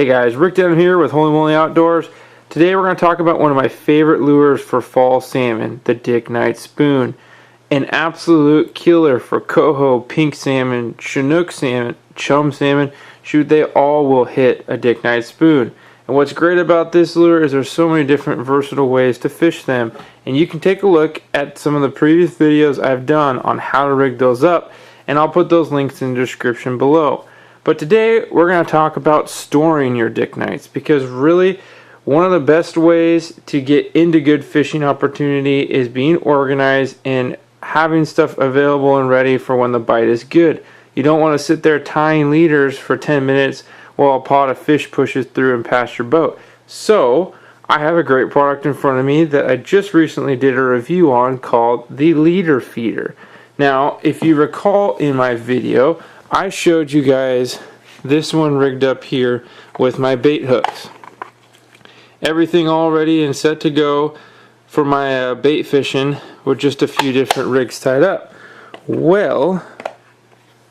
Hey guys, Rick down here with Holy Moly Outdoors. Today we're going to talk about one of my favorite lures for fall salmon, the Dick Nite Spoon. An absolute killer for coho, pink salmon, chinook salmon, chum salmon. Shoot, they all will hit a Dick Nite Spoon. And what's great about this lure is there's so many different versatile ways to fish them. And you can take a look at some of the previous videos I've done on how to rig those up, and I'll put those links in the description below. But today we're going to talk about storing your Dick Nites, because really one of the best ways to get into good fishing opportunity is being organized and having stuff available and ready for when the bite is good. You don't want to sit there tying leaders for 10 minutes while a pot of fish pushes through and past your boat. So I have a great product in front of me that I just recently did a review on called the Leader Feeder. Now, if you recall in my video, I showed you guys this one rigged up here with my bait hooks. Everything all ready and set to go for my bait fishing with just a few different rigs tied up. Well,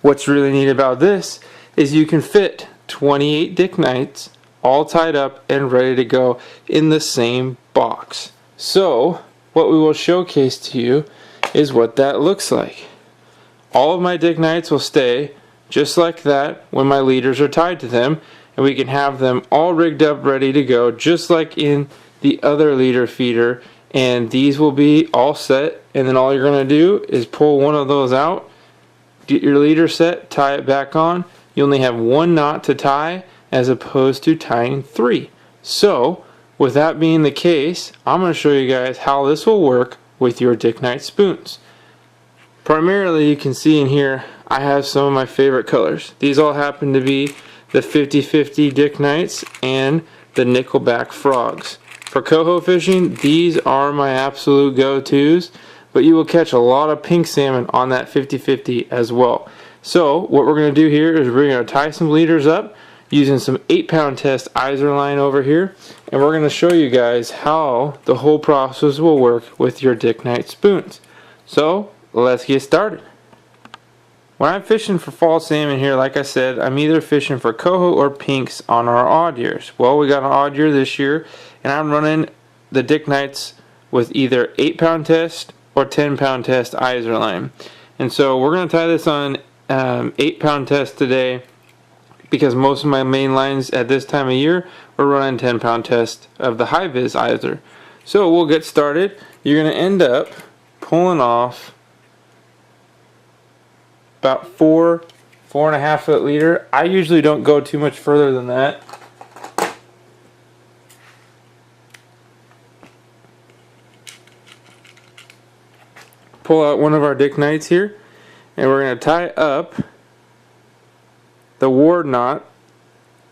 what's really neat about this is you can fit 28 Dick Nites all tied up and ready to go in the same box. So what we will showcase to you is what that looks like. All of my Dick Nites will stay just like that when my leaders are tied to them, and we can have them all rigged up ready to go just like in the other leader feeder. And these will be all set, and then all you're going to do is pull one of those out, get your leader set, tie it back on. You only have one knot to tie as opposed to tying 3. So with that being the case, I'm going to show you guys how this will work with your Dick Nite Spoons. Primarily, you can see in here I have some of my favorite colors. These all happen to be the 50-50 Dick Nites and the Nickelback Frogs. For coho fishing, these are my absolute go-tos, but you will catch a lot of pink salmon on that 50-50 as well. So what we're going to do here is we're going to tie some leaders up using some 8-pound test Iser line over here, and we're going to show you guys how the whole process will work with your Dick Nite Spoons. So let's get started. When I'm fishing for fall salmon here, like I said, I'm either fishing for coho or pinks on our odd years. Well, we got an odd year this year, and I'm running the Dick Nites with either 8-pound test or 10-pound test Iser line. And so we're going to tie this on 8-pound test today, because most of my main lines at this time of year are running 10-pound test of the high vis Iser. So we'll get started. You're going to end up pulling off about 4.5 foot leader. I usually don't go too much further than that. Pull out one of our Dick Nites here, and we're going to tie up the ward knot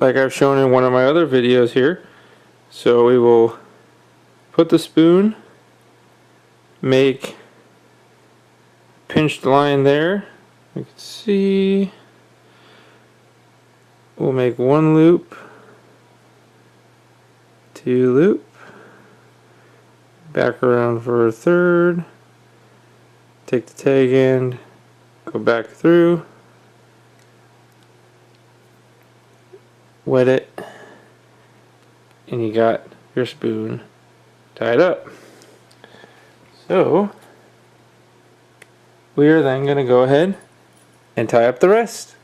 like I've shown in one of my other videos here. So we will put the spoon, make pinched line there. You can see we'll make 1 loop, 2 loop, back around for a 3rd, take the tag end, go back through, wet it, and you got your spoon tied up. So we are then going to go ahead and tie up the rest.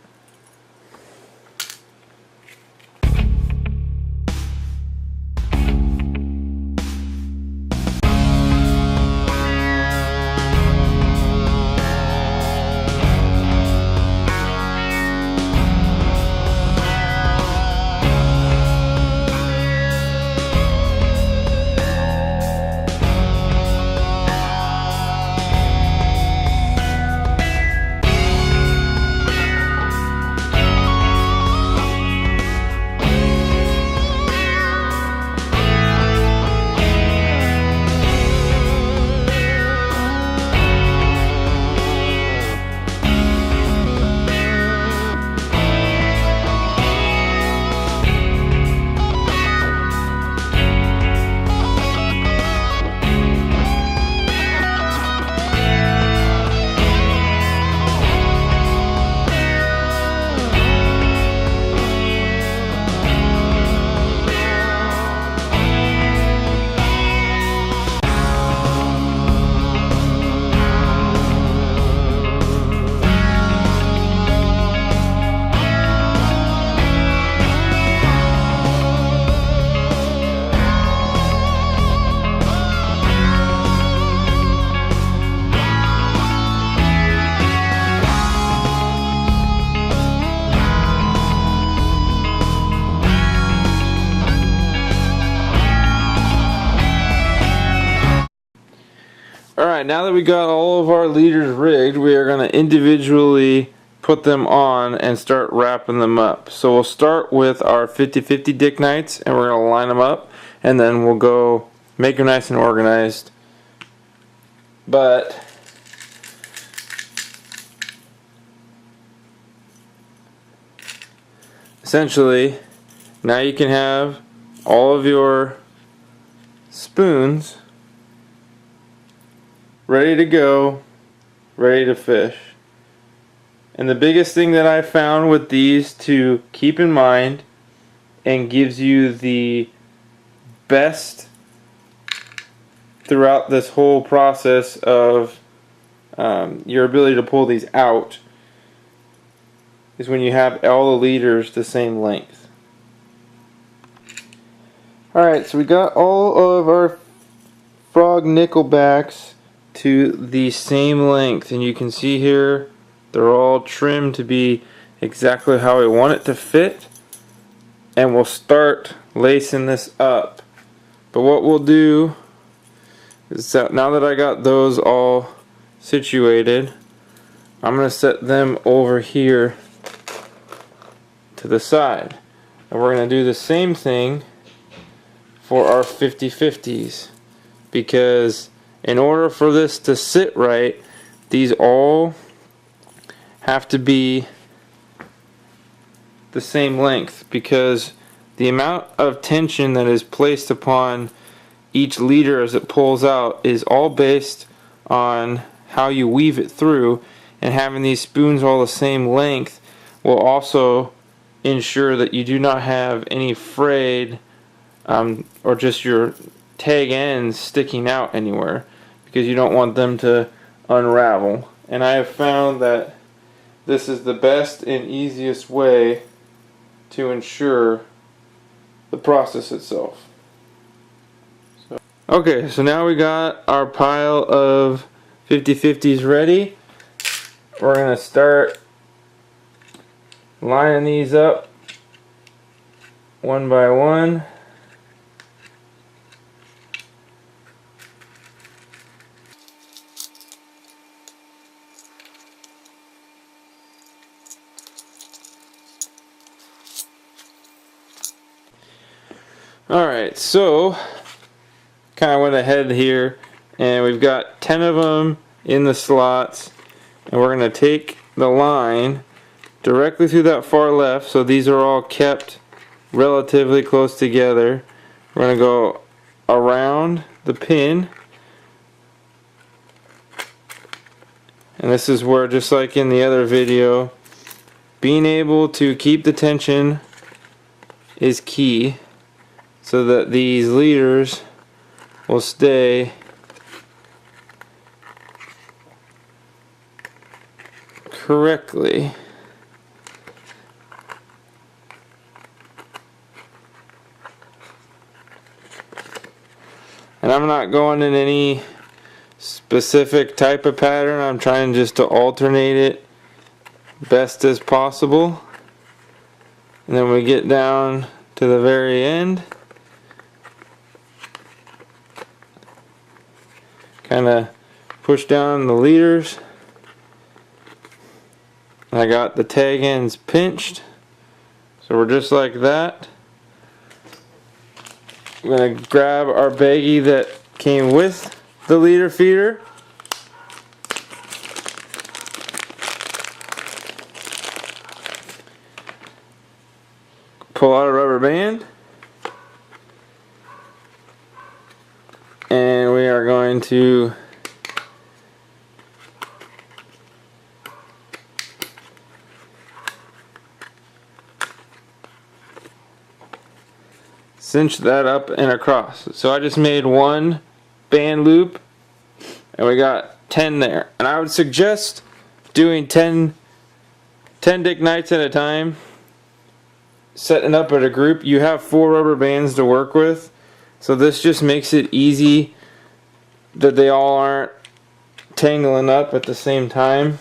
Alright, now that we got all of our leaders rigged, we are going to individually put them on and start wrapping them up. So we'll start with our 50-50 Dick Nites, and we're going to line them up, and then we'll go make them nice and organized. But essentially, now you can have all of your spoons ready to go, ready to fish. And the biggest thing that I found with these to keep in mind and gives you the best throughout this whole process of your ability to pull these out is when you have all the leaders the same length. Alright, so we got all of our frog nickelbacks to the same length, and you can see here they're all trimmed to be exactly how I want it to fit, and we'll start lacing this up. But what we'll do is that now that I got those all situated, I'm going to set them over here to the side, and we're going to do the same thing for our 50-50s, because in order for this to sit right, these all have to be the same length, because the amount of tension that is placed upon each leader as it pulls out is all based on how you weave it through, and having these spoons all the same length will also ensure that you do not have any frayed or just your tag ends sticking out anywhere, because you don't want them to unravel. And I have found that this is the best and easiest way to ensure the process itself. Okay, so now we got our pile of 50-50s ready. We're going to start lining these up one by one. Alright, so kind of went ahead here, and we've got 10 of them in the slots, and we're going to take the line directly through that far left, so these are all kept relatively close together. We're going to go around the pin, and this is where, just like in the other video, being able to keep the tension is key, so that these leaders will stay correctly. And I'm not going in any specific type of pattern. I'm trying just to alternate it best as possible. And then we get down to the very end, kind of push down the leaders. I got the tag ends pinched, so we're just like that. We're going to grab our baggie that came with the leader feeder, pull out a rubber band, and we are going to cinch that up and across. So I just made one band loop, and we got 10 there. And I would suggest doing 10 Dick Nites at a time, setting up at a group. You have 4 rubber bands to work with, so this just makes it easy that they all aren't tangling up at the same time.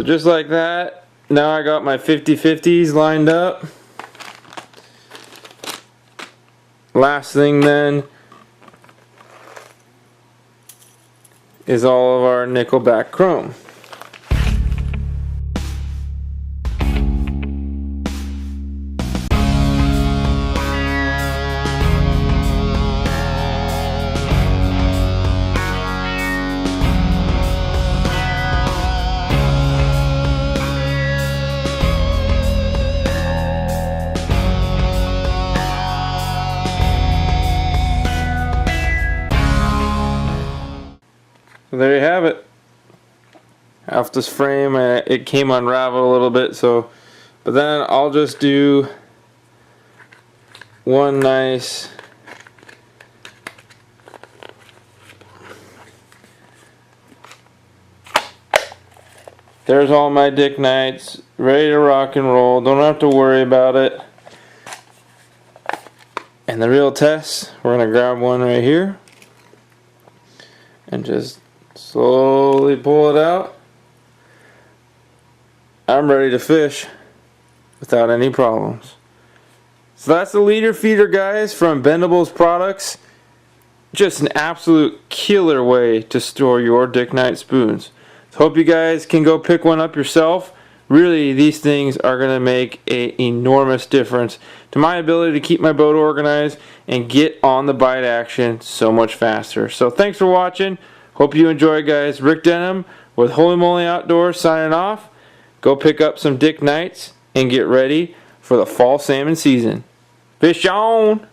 So just like that, now I got my 50/50s lined up. Last thing then is all of our nickelback chrome. So there you have it. Off this frame, it came unraveled a little bit, but then I'll just do one nice there's all my Dick Nites ready to rock and roll. Don't have to worry about it. And the real test, we're gonna grab one right here and just slowly pull it out. I'm ready to fish without any problems. So that's the leader feeder, guys, from Bendables Products. Just an absolute killer way to store your Dick Nite spoons. So hope you guys can go pick one up yourself. Really, these things are going to make an enormous difference to my ability to keep my boat organized and get on the bite action so much faster. So thanks for watching. Hope you enjoy, guys. Rick Denham with Holy Moly Outdoors signing off. Go pick up some Dick Nites and get ready for the fall salmon season. Fish on!